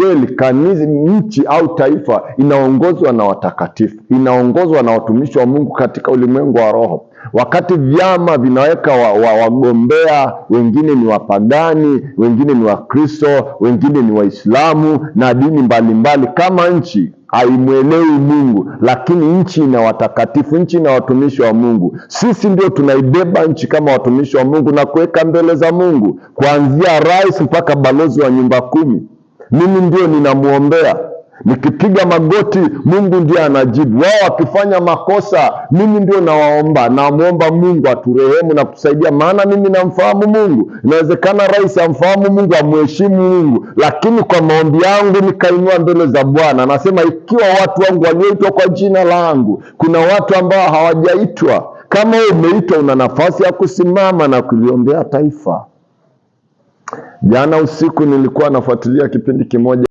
kweli kanisa, nchi au taifa inaongozwa na watakatifu, inaongozwa na watumishi wa Mungu katika ulimwengu wa roho. Wakati vyama vinaweka wagombea, wengine ni wapagani, wengine ni Wakristo, wengine ni Waislamu na dini mbalimbali, kama nchi haimwelewi Mungu, lakini nchi ina watakatifu, nchi ina watumishi wa Mungu. Sisi ndio tunaibeba nchi kama watumishi wa Mungu na kuweka mbele za Mungu, kuanzia rais mpaka balozi wa nyumba 10. Mimi ndio ninamuombea. Nikipiga magoti, Mungu ndiye anajibu. Wao wakifanya makosa, mimi ndio namuomba Mungu aturehemu na kutusaidia, maana mimi namfahamu Mungu. Inawezekana rais amfahamu Mungu, amheshimu Mungu, lakini kwa maombi yangu nikainua mbele za Bwana, nasema ikiwa watu wangu walioitwa kwa jina langu, kuna watu ambao hawajaitwa. Kama umeitwa, una nafasi ya kusimama na kuliombea taifa. Jana usiku nilikuwa nafuatilia kipindi kimoja